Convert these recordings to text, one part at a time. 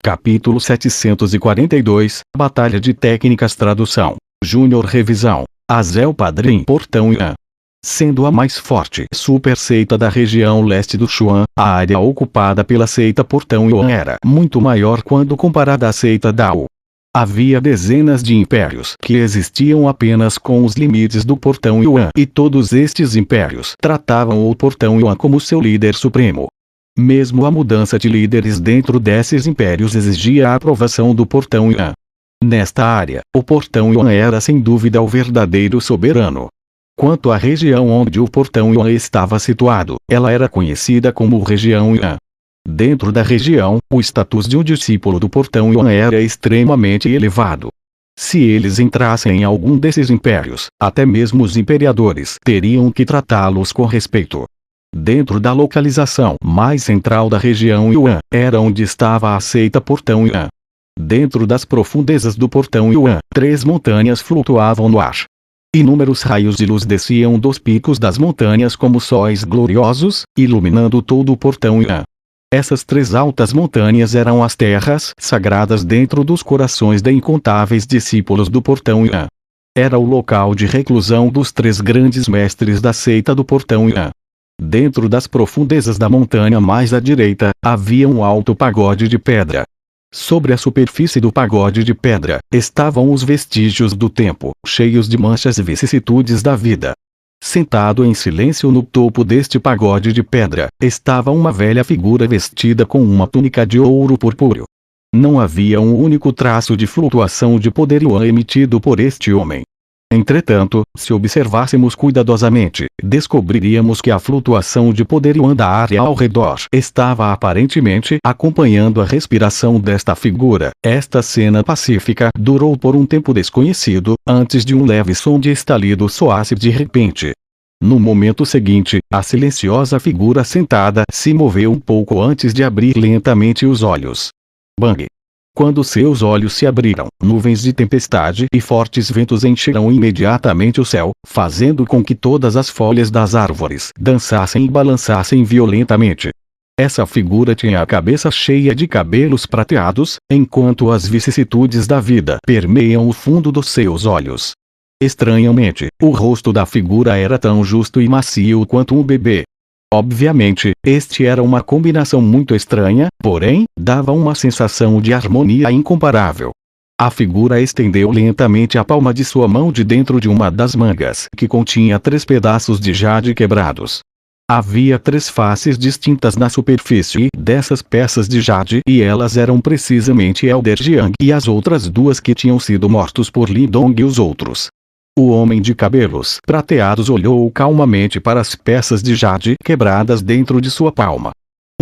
Capítulo 742, Batalha de Técnicas. Tradução Júnior. Revisão Azel Padrim. Portão Yuan. Sendo a mais forte super seita da região leste do Xuan, a área ocupada pela seita Portão Yuan era muito maior quando comparada à seita Dao. Havia dezenas de impérios que existiam apenas com os limites do Portão Yuan, e todos estes impérios tratavam o Portão Yuan como seu líder supremo. Mesmo a mudança de líderes dentro desses impérios exigia a aprovação do Portão Yuan. Nesta área, o Portão Yuan era sem dúvida o verdadeiro soberano. Quanto à região onde o Portão Yuan estava situado, ela era conhecida como região Yuan. Dentro da região, o status de um discípulo do Portão Yuan era extremamente elevado. Se eles entrassem em algum desses impérios, até mesmo os imperadores teriam que tratá-los com respeito. Dentro da localização mais central da região Yuan, era onde estava a seita Portão Yuan. Dentro das profundezas do Portão Yuan, 3 montanhas flutuavam no ar. Inúmeros raios de luz desciam dos picos das montanhas como sóis gloriosos, iluminando todo o Portão Yuan. Essas 3 altas montanhas eram as terras sagradas dentro dos corações de incontáveis discípulos do Portão Yuan. Era o local de reclusão dos 3 grandes mestres da seita do Portão Yuan. Dentro das profundezas da montanha mais à direita, havia um alto pagode de pedra. Sobre a superfície do pagode de pedra, estavam os vestígios do tempo, cheios de manchas e vicissitudes da vida. Sentado em silêncio no topo deste pagode de pedra, estava uma velha figura vestida com uma túnica de ouro purpúreo. Não havia um único traço de flutuação de poder Yuan emitido por este homem. Entretanto, se observássemos cuidadosamente, descobriríamos que a flutuação de poder Yuan da área ao redor estava aparentemente acompanhando a respiração desta figura. Esta cena pacífica durou por um tempo desconhecido, antes de um leve som de estalido soasse de repente. No momento seguinte, a silenciosa figura sentada se moveu um pouco antes de abrir lentamente os olhos. Bang! Quando seus olhos se abriram, nuvens de tempestade e fortes ventos encheram imediatamente o céu, fazendo com que todas as folhas das árvores dançassem e balançassem violentamente. Essa figura tinha a cabeça cheia de cabelos prateados, enquanto as vicissitudes da vida permeiam o fundo dos seus olhos. Estranhamente, o rosto da figura era tão justo e macio quanto um bebê. Obviamente, este era uma combinação muito estranha, porém, dava uma sensação de harmonia incomparável. A figura estendeu lentamente a palma de sua mão de dentro de uma das mangas, que continha 3 pedaços de jade quebrados. Havia 3 faces distintas na superfície dessas peças de jade, e elas eram precisamente Elder Jiang e as outras 2 que tinham sido mortos por Lin Dong e os outros. O homem de cabelos prateados olhou calmamente para as peças de jade quebradas dentro de sua palma.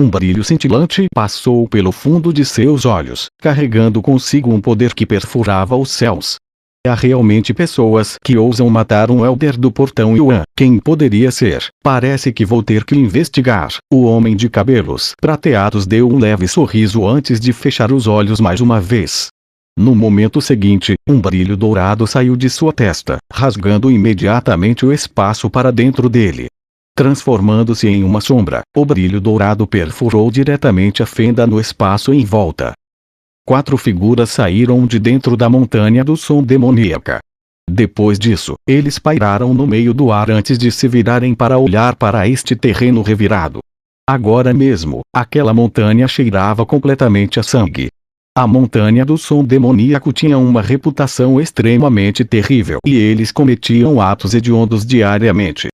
Um brilho cintilante passou pelo fundo de seus olhos, carregando consigo um poder que perfurava os céus. Há realmente pessoas que ousam matar um Elder do Portão Yuan. Quem poderia ser? Parece que vou ter que investigar. O homem de cabelos prateados deu um leve sorriso antes de fechar os olhos mais uma vez. No momento seguinte, um brilho dourado saiu de sua testa, rasgando imediatamente o espaço para dentro dele. Transformando-se em uma sombra, o brilho dourado perfurou diretamente a fenda no espaço em volta. 4 figuras saíram de dentro da montanha do som demoníaca. Depois disso, eles pairaram no meio do ar antes de se virarem para olhar para este terreno revirado. Agora mesmo, aquela montanha cheirava completamente a sangue. A montanha do som demoníaco tinha uma reputação extremamente terrível e eles cometiam atos hediondos diariamente.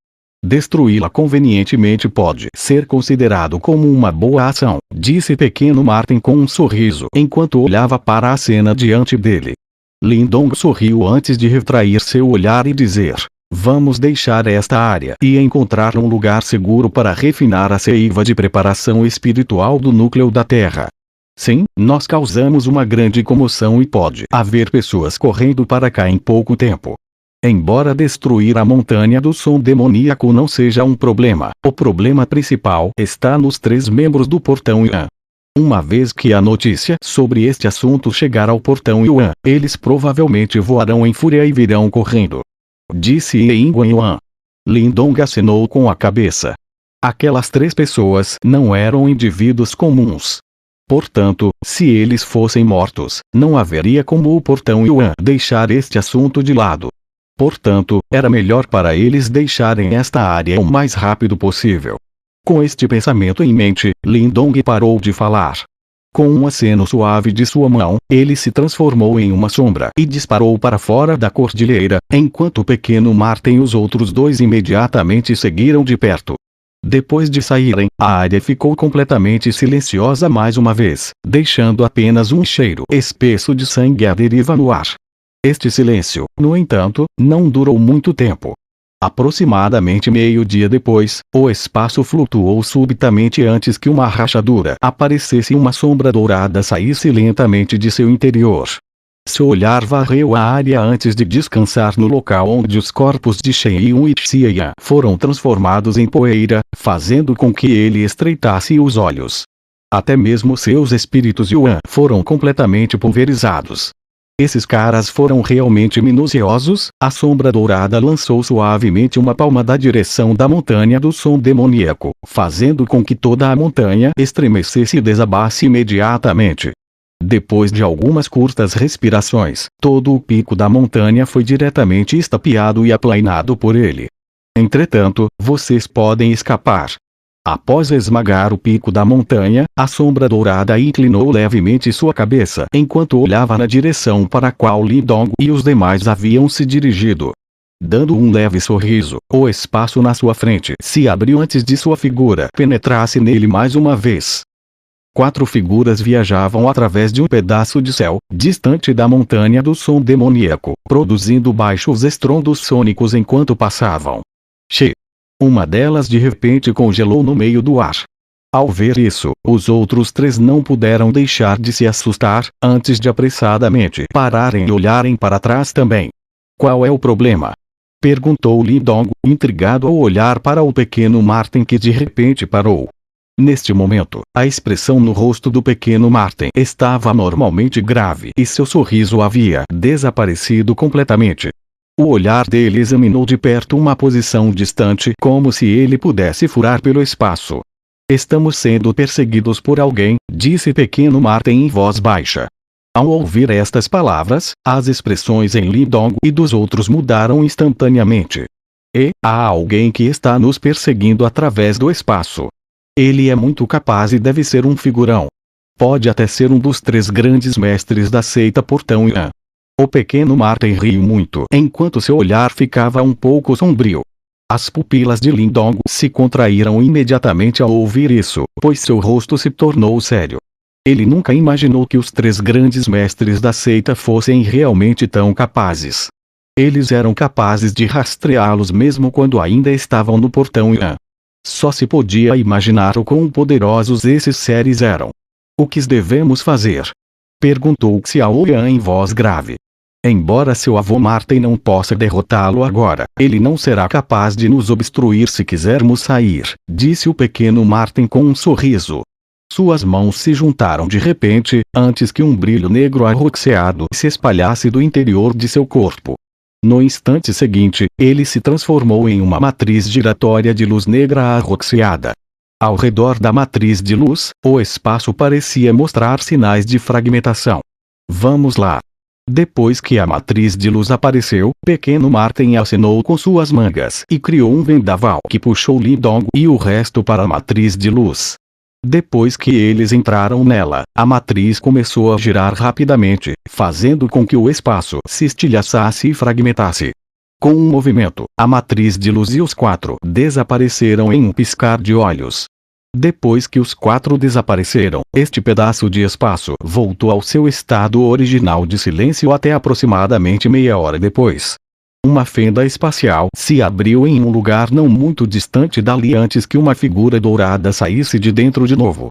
Destruí-la convenientemente pode ser considerado como uma boa ação, disse pequeno Martin com um sorriso enquanto olhava para a cena diante dele. Lin Dong sorriu antes de retrair seu olhar e dizer: vamos deixar esta área e encontrar um lugar seguro para refinar a seiva de preparação espiritual do núcleo da Terra. Sim, nós causamos uma grande comoção e pode haver pessoas correndo para cá em pouco tempo. Embora destruir a montanha do som demoníaco não seja um problema, o problema principal está nos 3 membros do Portão Yuan. Uma vez que a notícia sobre este assunto chegar ao Portão Yuan, eles provavelmente voarão em fúria e virão correndo. Disse Ying Yuan. Lin Dong acenou com a cabeça. Aquelas 3 pessoas não eram indivíduos comuns. Portanto, se eles fossem mortos, não haveria como o portão Yuan deixar este assunto de lado. Portanto, era melhor para eles deixarem esta área o mais rápido possível. Com este pensamento em mente, Lindong parou de falar. Com um aceno suave de sua mão, ele se transformou em uma sombra e disparou para fora da cordilheira, enquanto o pequeno Martin e os outros dois imediatamente seguiram de perto. Depois de saírem, a área ficou completamente silenciosa mais uma vez, deixando apenas um cheiro espesso de sangue à deriva no ar. Este silêncio, no entanto, não durou muito tempo. Aproximadamente meio-dia depois, o espaço flutuou subitamente antes que uma rachadura aparecesse e uma sombra dourada saísse lentamente de seu interior. Seu olhar varreu a área antes de descansar no local onde os corpos de Shen Yun e Xiaoyan foram transformados em poeira, fazendo com que ele estreitasse os olhos. Até mesmo seus espíritos Yuan foram completamente pulverizados. Esses caras foram realmente minuciosos. A sombra dourada lançou suavemente uma palma da direção da montanha do som demoníaco, fazendo com que toda a montanha estremecesse e desabasse imediatamente. Depois de algumas curtas respirações, todo o pico da montanha foi diretamente estapeado e aplanado por ele. Entretanto, vocês podem escapar. Após esmagar o pico da montanha, a sombra dourada inclinou levemente sua cabeça enquanto olhava na direção para a qual Lindong e os demais haviam se dirigido. Dando um leve sorriso, o espaço na sua frente se abriu antes de sua figura penetrasse nele mais uma vez. 4 figuras viajavam através de um pedaço de céu, distante da montanha do som demoníaco, produzindo baixos estrondos sônicos enquanto passavam. Uma delas de repente congelou no meio do ar. Ao ver isso, os outros 3 não puderam deixar de se assustar, antes de apressadamente pararem e olharem para trás também. Qual é o problema? Perguntou Lindong, intrigado ao olhar para o pequeno Martin que de repente parou. Neste momento, a expressão no rosto do pequeno Martin estava anormalmente grave e seu sorriso havia desaparecido completamente. O olhar dele examinou de perto uma posição distante como se ele pudesse furar pelo espaço. Estamos sendo perseguidos por alguém, disse pequeno Martin em voz baixa. Ao ouvir estas palavras, as expressões em Lindong e dos outros mudaram instantaneamente. Há alguém que está nos perseguindo através do espaço. Ele é muito capaz e deve ser um figurão. Pode até ser um dos 3 grandes mestres da seita Portão Yuan. O pequeno Martin riu muito enquanto seu olhar ficava um pouco sombrio. As pupilas de Lindong se contraíram imediatamente ao ouvir isso, pois seu rosto se tornou sério. Ele nunca imaginou que os 3 grandes mestres da seita fossem realmente tão capazes. Eles eram capazes de rastreá-los mesmo quando ainda estavam no Portão Yuan. Só se podia imaginar o quão poderosos esses seres eram. O que devemos fazer? Perguntou Xiaoyan em voz grave. Embora seu avô Martin não possa derrotá-lo agora, ele não será capaz de nos obstruir se quisermos sair, disse o pequeno Martin com um sorriso. Suas mãos se juntaram de repente, antes que um brilho negro arroxeado se espalhasse do interior de seu corpo. No instante seguinte, ele se transformou em uma matriz giratória de luz negra arroxeada. Ao redor da matriz de luz, o espaço parecia mostrar sinais de fragmentação. Vamos lá. Depois que a matriz de luz apareceu, pequeno Martin acenou com suas mangas e criou um vendaval que puxou Lindong e o resto para a matriz de luz. Depois que eles entraram nela, a matriz começou a girar rapidamente, fazendo com que o espaço se estilhaçasse e fragmentasse. Com um movimento, a matriz de luz e os 4 desapareceram em um piscar de olhos. Depois que os 4 desapareceram, este pedaço de espaço voltou ao seu estado original de silêncio até aproximadamente meia hora depois. Uma fenda espacial se abriu em um lugar não muito distante dali antes que uma figura dourada saísse de dentro de novo.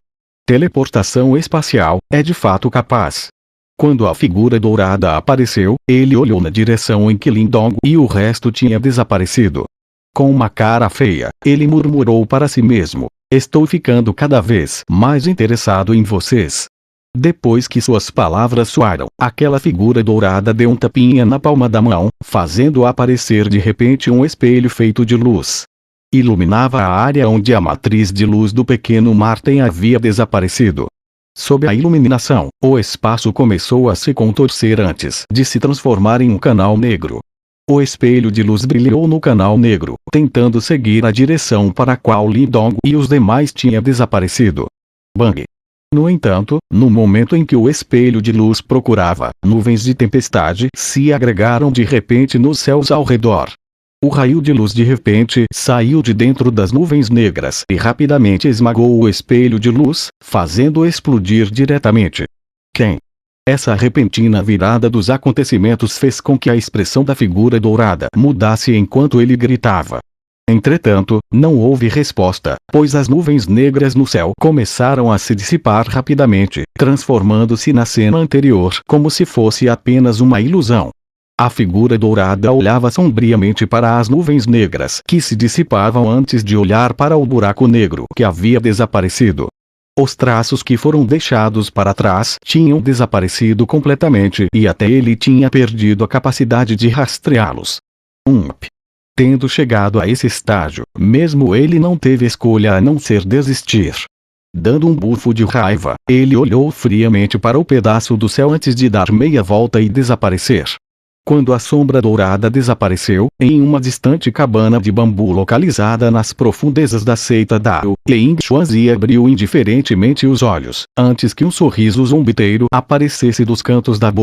Teleportação espacial é de fato capaz. Quando a figura dourada apareceu, ele olhou na direção em que Lindong e o resto tinha desaparecido. Com uma cara feia, ele murmurou para si mesmo: estou ficando cada vez mais interessado em vocês. Depois que suas palavras soaram, aquela figura dourada deu um tapinha na palma da mão, fazendo aparecer de repente um espelho feito de luz. Iluminava a área onde a matriz de luz do pequeno Martin havia desaparecido. Sob a iluminação, o espaço começou a se contorcer antes de se transformar em um canal negro. O espelho de luz brilhou no canal negro, tentando seguir a direção para a qual Lindong e os demais tinham desaparecido. Bang! No entanto, no momento em que o espelho de luz procurava, nuvens de tempestade se agregaram de repente nos céus ao redor. O raio de luz de repente saiu de dentro das nuvens negras e rapidamente esmagou o espelho de luz, fazendo explodir diretamente. Quem? Essa repentina virada dos acontecimentos fez com que a expressão da figura dourada mudasse enquanto ele gritava. Entretanto, não houve resposta, pois as nuvens negras no céu começaram a se dissipar rapidamente, transformando-se na cena anterior como se fosse apenas uma ilusão. A figura dourada olhava sombriamente para as nuvens negras que se dissipavam antes de olhar para o buraco negro que havia desaparecido. Os traços que foram deixados para trás tinham desaparecido completamente e até ele tinha perdido a capacidade de rastreá-los. Tendo chegado a esse estágio, mesmo ele não teve escolha a não ser desistir. Dando um bufo de raiva, ele olhou friamente para o pedaço do céu antes de dar meia volta e desaparecer. Quando a sombra dourada desapareceu, em uma distante cabana de bambu localizada nas profundezas da seita Dao, Ying Xuanzi abriu indiferentemente os olhos, antes que um sorriso zombeteiro aparecesse dos cantos da boca.